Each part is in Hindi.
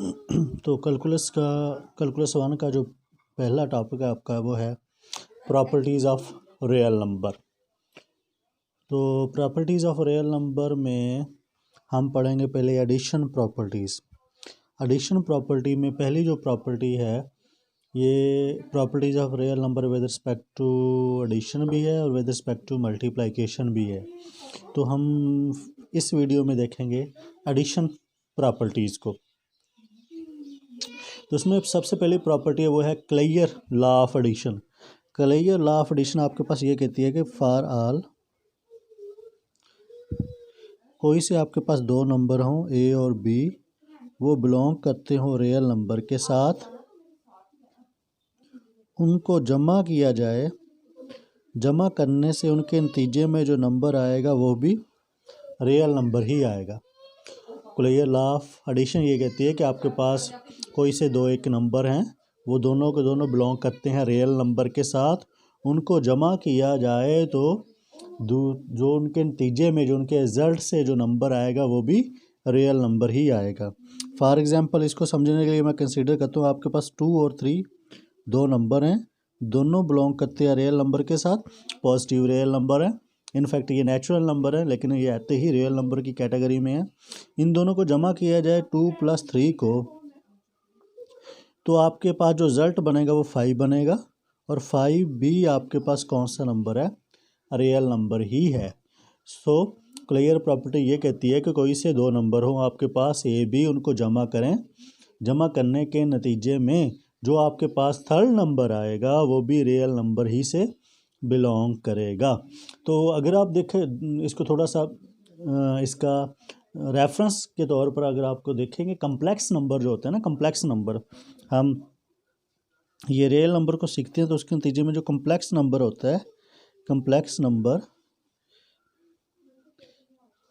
तो कैलकुलस वन का जो पहला टॉपिक है आपका वो है प्रॉपर्टीज़ ऑफ रियल नंबर। तो प्रॉपर्टीज़ ऑफ रियल नंबर में हम पढ़ेंगे पहले एडिशन प्रॉपर्टीज़। एडिशन प्रॉपर्टी में पहली जो प्रॉपर्टी है ये properties of real number with respect to addition भी है और विद रिस्पेक्ट टू मल्टीप्लिकेशन भी है। तो हम इस वीडियो में देखेंगे एडिशन प्रॉपर्टीज़ को। तो उसमें सबसे पहली प्रॉपर्टी है वो है closure law of addition. Closure law of addition आपके पास ये कहती है कि फॉर ऑल कोई से आपके पास दो नंबर हों ए और बी, वो बिलोंग करते हों रियल नंबर के साथ, उनको जमा किया जाए, जमा करने से उनके नतीजे में जो नंबर आएगा वो भी रियल नंबर ही आएगा। क्लेयर लॉ ऑफ एडिशन ये कहती है कि आपके पास कोई से दो एक नंबर हैं, वो दोनों के दोनों बिलोंग करते हैं रियल नंबर के साथ, उनको जमा किया जाए तो जो उनके नतीजे में जो उनके रिज़ल्ट से जो नंबर आएगा वो भी रियल नंबर ही आएगा। फॉर एग्जांपल इसको समझने के लिए मैं कंसीडर करता हूँ आपके पास 2 और 3 दो नंबर हैं, दोनों बिलोंग करते हैं रियल नंबर के साथ, पॉजिटिव रियल नंबर है। इनफैक्ट ये नेचुरल नंबर है लेकिन ये आते ही रियल नंबर की कैटेगरी में है। इन दोनों को जमा किया जाए 2 + 3 को, तो आपके पास जो रिज़ल्ट बनेगा वो 5 बनेगा और 5 भी आपके पास कौन सा नंबर है, रियल नंबर ही है। सो क्लियर प्रॉपर्टी ये कहती है कि कोई से दो नंबर हो आपके पास ए बी, उनको जमा करें, जमा करने के नतीजे में जो आपके पास थर्ड नंबर आएगा वो भी रियल नंबर ही से बिलोंग करेगा। तो अगर आप देखें इसको थोड़ा सा इसका रेफरेंस के तौर पर अगर आपको देखेंगे, कम्प्लेक्स नंबर जो होते हैं ना, कम्प्लेक्स नंबर, हम ये रियल नंबर को सीखते हैं तो उसके नतीजे में जो कम्प्लेक्स नंबर होता है, कम्प्लेक्स नंबर,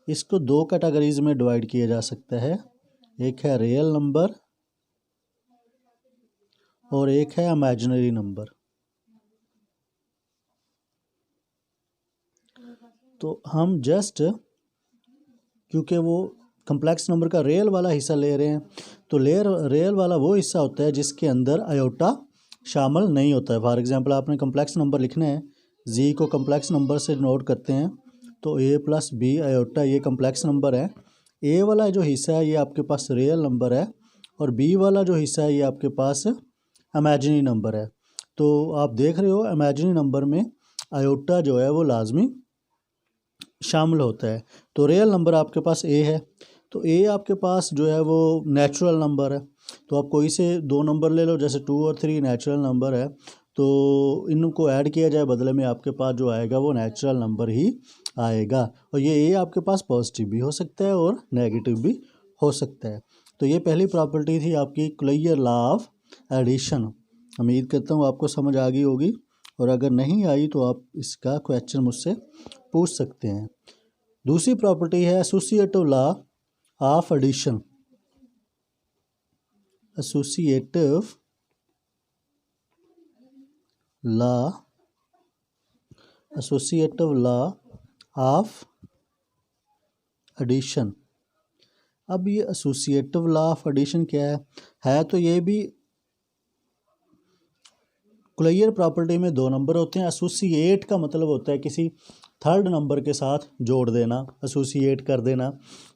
इसको दो कैटेगरीज में डिवाइड किया जा सकता है। एक है रियल नंबर और एक है इमेजिनरी नंबर। तो हम जस्ट क्योंकि वो कम्प्लेक्स नंबर का रियल वाला हिस्सा ले रहे हैं, तो रियल वाला वो हिस्सा होता है जिसके अंदर आयोटा शामिल नहीं होता है। फॉर एग्जांपल आपने कम्प्लेक्स नंबर लिखना है, जी को कम्प्लेक्स नंबर से नोट करते हैं तो a + b आयोटा ये कम्प्लेक्स नंबर है। ए वाला जो हिस्सा है ये आपके पास रियल नंबर है और बी वाला जो हिस्सा है ये आपके पास इमेजिनरी नंबर है। तो आप देख रहे हो इमेजिनरी नंबर में आयोटा जो है वो लाजमी शामिल होता है। तो रियल नंबर आपके पास ए है, तो ए आपके पास जो है वो नेचुरल नंबर है। तो आप कोई से दो नंबर ले लो, जैसे 2 और 3 नेचुरल नंबर है, तो इनको ऐड किया जाए, बदले में आपके पास जो आएगा वो नेचुरल नंबर ही आएगा। और ये ए आपके पास पॉजिटिव भी हो सकता है और नेगेटिव भी हो सकता है। तो ये पहली प्रॉपर्टी थी आपकी क्लेयर लॉ ऑफ एडिशन। उम्मीद करता हूँ आपको समझ आ गई होगी, और अगर नहीं आई तो आप इसका क्वेश्चन मुझसे पूछ सकते हैं। दूसरी प्रॉपर्टी है associative law of addition. Associative law of addition. अब ये एसोसिएटिव लॉ ऑफ एडिशन क्या है तो ये भी क्लेयर प्रॉपर्टी में दो नंबर होते हैं। एसोसिएट का मतलब होता है किसी थर्ड नंबर के साथ जोड़ देना, एसोसिएट कर देना।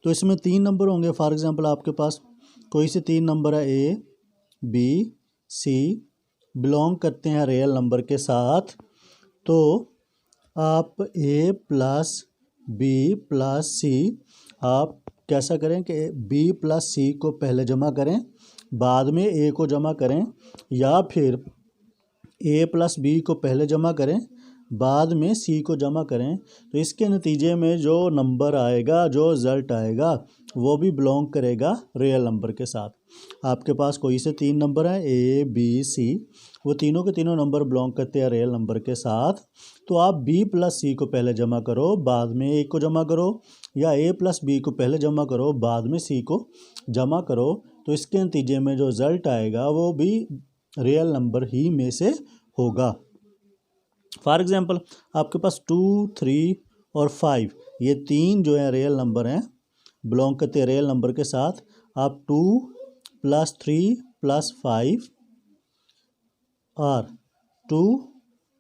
तो इसमें 3 नंबर होंगे। फॉर एग्जांपल आपके पास कोई से 3 नंबर है, ए बी सी, बिलोंग करते हैं रियल नंबर के साथ, तो आप a + b + c, आप कैसा करें कि b + c को पहले जमा करें, बाद में a को जमा करें, या फिर a + b को पहले जमा करें, बाद में c को जमा करें। तो इसके नतीजे में जो नंबर आएगा, जो रिज़ल्ट आएगा, वो भी बिलोंग करेगा रियल नंबर के साथ। आपके पास कोई से 3 नंबर हैं, a b c, वो तीनों के तीनों नंबर बिलोंग करते हैं रियल नंबर के साथ। तो आप b + c को पहले जमा करो, बाद में a को जमा करो, या a + b को पहले जमा करो, बाद में c को जमा करो। तो इसके नतीजे में जो रिज़ल्ट आएगा वो भी रियल नंबर ही में से होगा। फॉर एग्जांपल आपके पास 2, 3 और 5 ये 3 जो है रियल नंबर हैं, बिलोंग करते हैं रियल नंबर के साथ। आप 2, प्लस 3 प्लस 5 और 2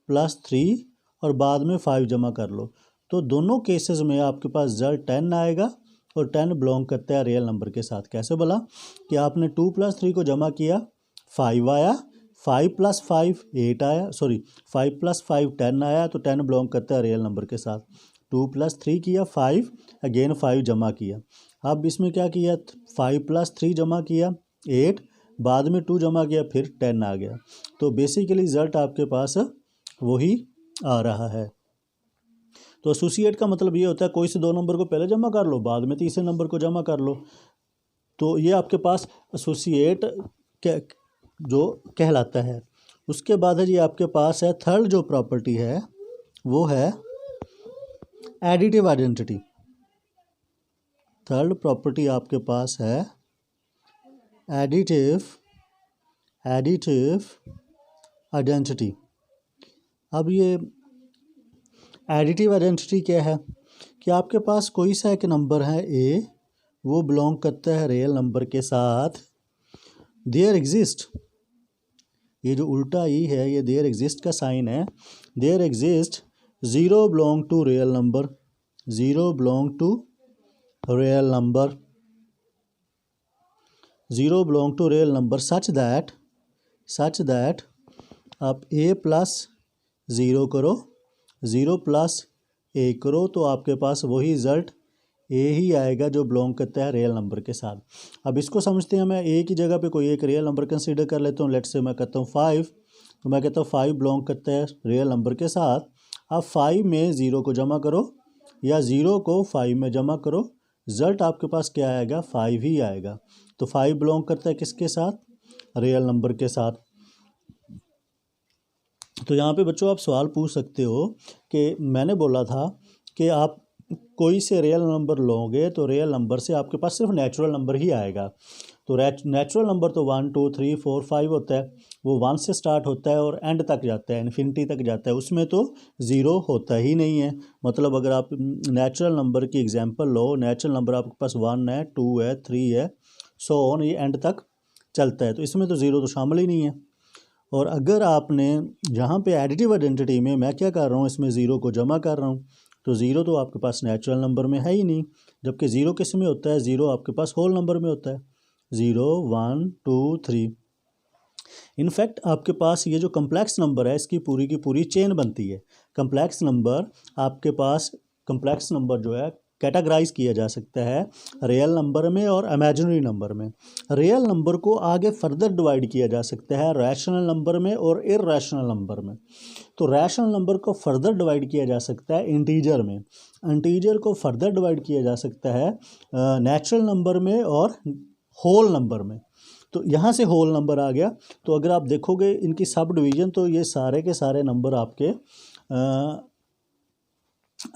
प्लस 3 और बाद में 5 जमा कर लो। तो दोनों केसेस में आपके पास रिजल्ट 10 आएगा और 10 बिलोंग करता है रियल नंबर के साथ। कैसे बोला कि आपने 2 प्लस 3 को जमा किया, 5 आया, 5 प्लस 5 8 आया, 5 प्लस 5 10 आया, तो 10 बिलोंग करता है रियल नंबर के साथ। 2 प्लस 3 किया 5, अगेन 5 जमा किया। अब इसमें क्या किया, 5 प्लस 3 जमा किया 8, बाद में 2 जमा किया, फिर 10 आ गया। तो बेसिकली रिजल्ट आपके पास वही आ रहा है। तो एसोसिएट का मतलब ये होता है कोई से दो नंबर को पहले जमा कर लो, बाद में तीसरे नंबर को जमा कर लो। तो ये आपके पास एसोसिएट जो कहलाता है। उसके बाद है जी आपके पास है थर्ड जो प्रॉपर्टी है वो है एडिटिव आइडेंटिटी। थर्ड प्रॉपर्टी आपके पास है एडिटिव आइडेंटिटी। अब ये एडिटिव आइडेंटिटी क्या है कि आपके पास कोई सा एक नंबर है ए, वो बिलोंग करता है रियल नंबर के साथ। देयर एग्जिस्ट, ये जो उल्टा ई है ये देयर एग्जिस्ट का साइन है। There exist 0 belong to real number, 0 belong to real number, 0 belong to real number such that आप a प्लस 0 करो, 0 प्लस a करो, तो आपके पास वही रिजल्ट a ही आएगा जो बिलोंग करता है रियल नंबर के साथ। अब इसको समझते हैं, मैं a की जगह पे कोई एक रियल नंबर कंसीडर कर लेता हूँ। लेट्स से मैं कहता हूँ 5, तो मैं कहता हूँ 5 बिलोंग करता है रियल नंबर के साथ। आप 5 में 0 को जमा करो या 0 को 5 में जमा करो, रिजल्ट आपके पास क्या आएगा, 5 ही आएगा। तो 5 बिलोंग करता है किसके साथ, रियल नंबर के साथ। तो यहाँ पे बच्चों आप सवाल पूछ सकते हो कि मैंने बोला था कि आप कोई से रियल नंबर लोगे तो रियल नंबर से आपके पास सिर्फ नेचुरल नंबर ही आएगा। तो नेचुरल नंबर तो 1 2 3 4 5 होता है, वो 1 से स्टार्ट होता है और एंड तक जाता है, इन्फिनिटी तक जाता है, उसमें तो 0 होता ही नहीं है। मतलब अगर आप नेचुरल नंबर की एग्जांपल लो, नेचुरल नंबर आपके पास 1 है, 2 है, 3 है, सो ऑन, ये एंड तक चलता है, तो इसमें तो 0 तो शामिल ही नहीं है। और अगर आपने यहाँ पे एडिटिव आइडेंटिटी में मैं क्या कर रहा हूँ, इसमें 0 को जमा कर रहा हूँ, तो 0 तो आपके पास नेचुरल नंबर में है ही नहीं, जबकि 0 किस में होता है, 0 आपके पास होल नंबर में होता है, 0 1 2 3। इनफैक्ट आपके पास ये जो कम्प्लेक्स नंबर है इसकी पूरी की पूरी चेन बनती है। कम्प्लेक्स नंबर आपके पास, कम्प्लेक्स नंबर जो है कैटेगराइज किया जा सकता है रियल नंबर में और इमेजिनरी नंबर में। रियल नंबर को आगे फर्दर डिवाइड किया जा सकता है रैशनल नंबर में और इरैशनल नंबर में। तो रैशनल नंबर को फर्दर डिवाइड किया जा सकता है इंटीजर में, इंटीजर को फर्दर डिवाइड किया जा सकता है नेचुरल नंबर में और होल नंबर में। तो यहाँ से होल नंबर आ गया। तो अगर आप देखोगे इनकी सब डिवीज़न, तो ये सारे के सारे नंबर आपके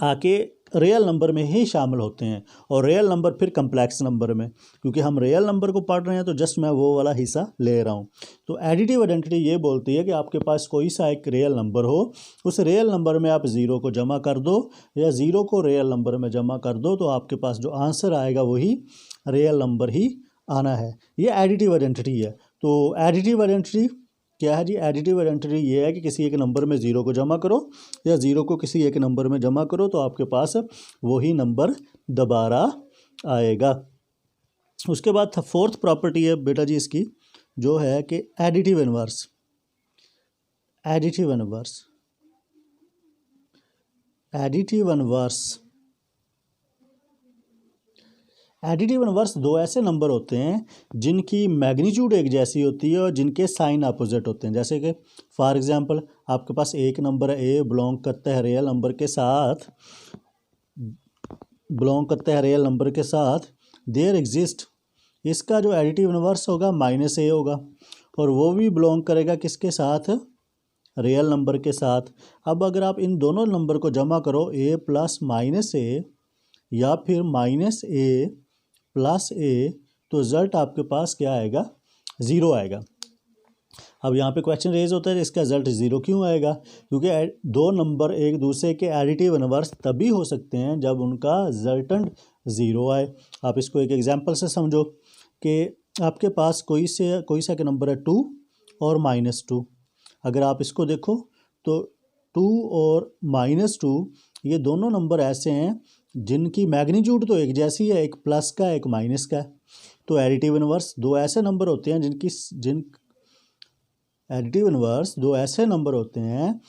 आके रियल नंबर में ही शामिल होते हैं, और रियल नंबर फिर कम्प्लेक्स नंबर में। क्योंकि हम रियल नंबर को पढ़ रहे हैं तो जस्ट मैं वो वाला हिस्सा ले रहा हूँ। तो एडिटिव आइडेंटिटी ये बोलती है कि आपके पास कोई सा एक रियल नंबर हो, उस रियल नंबर में आप 0 को जमा कर दो या 0 को रियल नंबर में जमा कर दो, तो आपके पास जो आंसर आएगा वही रियल नंबर ही आना है। ये एडिटिव आइडेंटिटी है। तो एडिटिव आइडेंटिटी क्या है जी, एडिटिव आइडेंटिटी ये है कि किसी एक नंबर में 0 को जमा करो या 0 को किसी एक नंबर में जमा करो, तो आपके पास वही नंबर दोबारा आएगा। उसके बाद फोर्थ प्रॉपर्टी है बेटा जी इसकी, जो है कि additive inverse. Additive inverse, additive inverse, additive inverse दो ऐसे नंबर होते हैं जिनकी मैग्नीट्यूड एक जैसी होती है और जिनके साइन अपोजिट होते हैं। जैसे कि फॉर एग्जांपल आपके पास एक नंबर है ए, बिलोंग करता है रियल नंबर के साथ, बिलोंग करता है रियल नंबर के साथ, देयर एग्जिस्ट, इसका जो एडिटिव इनवर्स होगा -a होगा, और वो भी बिलोंग करेगा किसके साथ, रियल नंबर के साथ। अब अगर आप इन दोनों नंबर को जमा करो a प्लस -a या फिर -a प्लस a, तो रिजल्ट आपके पास क्या आएगा, 0 आएगा। अब यहाँ पे क्वेश्चन रेज होता है इसका रिजल्ट 0 क्यों आएगा, क्योंकि दो नंबर एक दूसरे के एडिटिव इनवर्स तभी हो सकते हैं जब उनका रिजल्टेंट 0 आए। आप इसको एक एग्जांपल से समझो कि आपके पास कोई सा का नंबर है 2 और -2। अगर आप इसको देखो तो 2 और -2 ये दोनों नंबर ऐसे हैं जिनकी मैग्नीट्यूड तो एक जैसी है, एक प्लस का एक माइनस का है। तो एडिटिव इनवर्स दो ऐसे नंबर होते हैं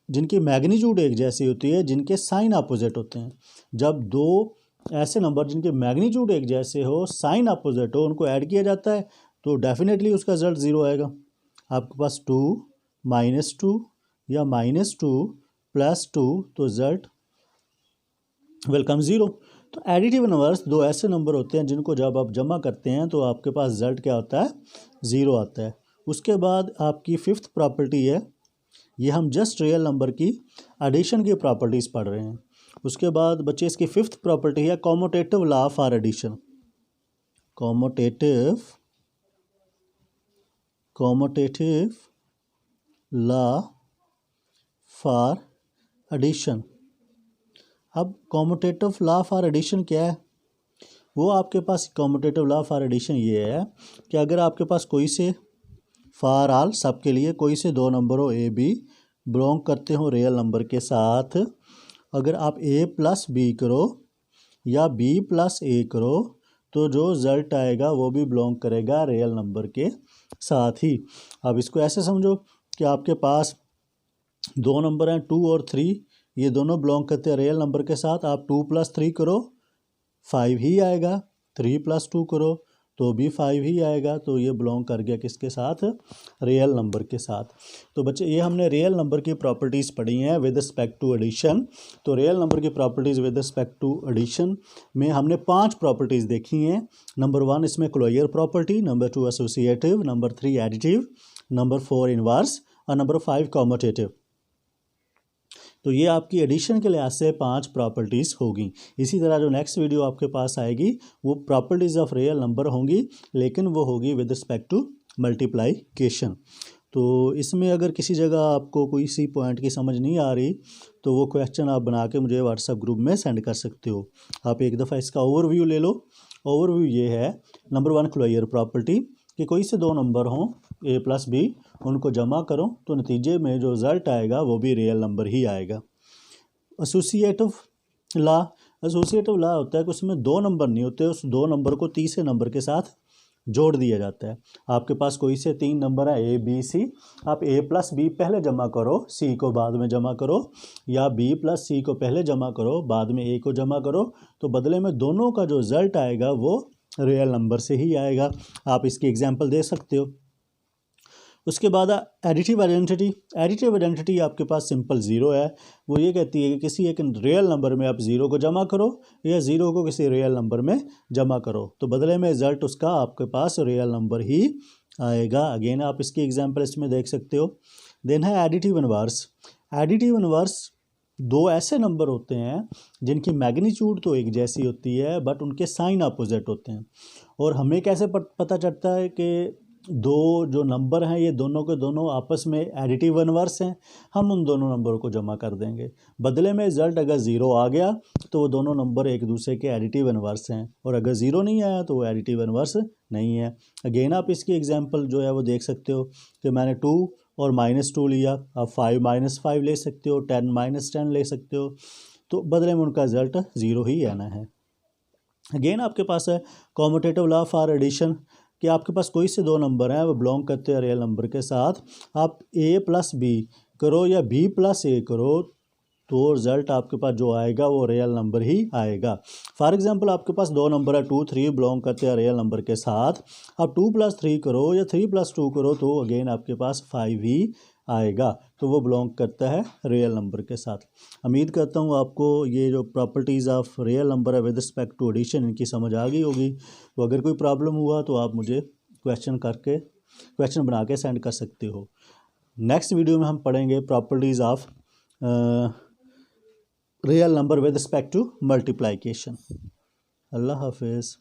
जिनकी मैग्नीट्यूड एक जैसी होती है, जिनके साइन अपोजिट होते हैं। जब दो ऐसे नंबर जिनके मैग्नीट्यूड एक जैसे हो, साइन अपोजिट हो, उनको ऐड किया जाता है तो डेफिनेटली उसका रिजल्ट 0 आएगा। आपके पास 2 -2 या -2 +2 तो रिजल्ट वेलकम 0। तो एडिटिव इनवर्स दो ऐसे नंबर होते हैं जिनको जब आप जमा करते हैं तो आपके पास रिजल्ट क्या होता है, 0 आता है। उसके बाद आपकी फिफ्थ प्रॉपर्टी है, ये हम जस्ट रियल नंबर की एडिशन की प्रॉपर्टीज़ पढ़ रहे हैं। उसके बाद बच्चे इसकी फिफ्थ प्रॉपर्टी है commutative law for addition. Commutative law for addition. अब कॉमोटेटिव लॉ फॉर एडिशन क्या है? वो आपके पास कॉमोटेटिव लॉ फॉर एडिशन ये है कि अगर आपके पास कोई से फॉर ऑल सबके लिए कोई से दो नंबर हो ए बी बिलोंग करते हो रियल नंबर के साथ, अगर आप a + b करो या b + a करो तो जो रिजल्ट आएगा वो भी बिलोंग करेगा रियल नंबर के साथ ही। अब इसको ऐसे समझो कि आपके पास दो नंबर हैं 2 और 3, ये दोनों बिलोंग करते हैं रियल नंबर के साथ। आप 2 + 3 करो 5 ही आएगा, 3 + 2 करो तो भी 5 ही आएगा। तो ये बिलोंग कर गया किसके साथ, रियल नंबर के साथ। तो बच्चे ये हमने रियल नंबर की प्रॉपर्टीज़ पढ़ी हैं विद रिस्पेक्ट टू एडिशन। तो रियल नंबर की properties with respect to addition में हमने 5 प्रॉपर्टीज़ देखी हैं। नंबर 1 इसमें closure property, number 2 associative, number 3 additive, number 4 inverse और नंबर 5 कॉमोटेटिव। तो ये आपकी एडिशन के लिहाज से 5 प्रॉपर्टीज़ होगी। इसी तरह जो नेक्स्ट वीडियो आपके पास आएगी वो प्रॉपर्टीज़ ऑफ रियल नंबर होंगी, लेकिन वो होगी विद रिस्पेक्ट टू मल्टीप्लाइकेशन। तो इसमें अगर किसी जगह आपको कोई सी पॉइंट की समझ नहीं आ रही तो वो क्वेश्चन आप बना के मुझे व्हाट्सएप ग्रुप में सेंड कर सकते हो। आप एक दफ़ा इसका ओवरव्यू ले लो। ओवरव्यू ये है, नंबर 1 क्लोजर प्रॉपर्टी कि कोई से दो नंबर हों a + b, उनको जमा करो तो नतीजे में जो रिज़ल्ट आएगा वो भी रियल नंबर ही आएगा। एसोसिएटिव लॉ होता है कि उसमें दो नंबर नहीं होते, उस दो नंबर को तीसरे नंबर के साथ जोड़ दिया जाता है। आपके पास कोई से 3 नंबर है a b c, आप a + b पहले जमा करो, c को बाद में जमा करो, या b + c को पहले जमा करो बाद में a को जमा करो, तो बदले में दोनों का जो रिज़ल्ट आएगा वो रियल नंबर से ही आएगा। आप इसकी एग्जांपल दे सकते हो। उसके बाद एडिटिव आइडेंटिटी आपके पास सिंपल 0 है। वो ये कहती है कि किसी एक रियल नंबर में आप 0 को जमा करो या 0 को किसी रियल नंबर में जमा करो, तो बदले में रिजल्ट उसका आपके पास रियल नंबर ही आएगा। अगेन आप इसकी एग्जांपल इसमें देख सकते हो। देन है एडिटिव इनवर्स दो ऐसे नंबर होते हैं जिनकी मैग्नीट्यूड तो एक जैसी होती है बट उनके साइन अपोजिट होते हैं। और हमें कैसे पता चलता है कि दो जो नंबर हैं ये दोनों के दोनों आपस में एडिटिव इनवर्स हैं? हम उन दोनों नंबरों को जमा कर देंगे, बदले में रिजल्ट अगर 0 आ गया तो वो दोनों नंबर एक दूसरे के एडिटिव इनवर्स हैं, और अगर 0 नहीं आया तो वो एडिटिव इनवर्स नहीं है। अगेन आप इसकी एग्जांपल जो है वो देख सकते हो कि मैंने 2 और -2 लिया, आप 5 - 5 ले सकते हो, 10 - 10 ले सकते हो, तो बदले में उनका रिजल्ट 0 ही आना है। अगेन आपके पास है कॉमोटेटिव लॉ फॉर एडिशन कि आपके पास कोई से दो नंबर हैं वो बिलोंग करते हैं रियल नंबर के साथ। आप a + b करो या b + a करो तो रिज़ल्ट आपके पास जो आएगा वो रियल नंबर ही आएगा। फॉर एग्जांपल आपके पास दो नंबर है 2 3 बिलोंग करते हैं रियल नंबर के साथ। आप 2 + 3 करो या 3 + 2 करो तो अगेन आपके पास 5 ही आएगा, तो वो बिलोंग करता है रियल नंबर के साथ। उम्मीद करता हूँ आपको ये जो प्रॉपर्टीज़ ऑफ रियल नंबर है विद रिस्पेक्ट टू एडिशन इनकी समझ आ गई होगी। तो अगर कोई प्रॉब्लम हुआ तो आप मुझे क्वेश्चन बना के सेंड कर सकते हो। नेक्स्ट वीडियो में हम पढ़ेंगे properties of real number with respect to multiplication. अल्लाह हाफिज़।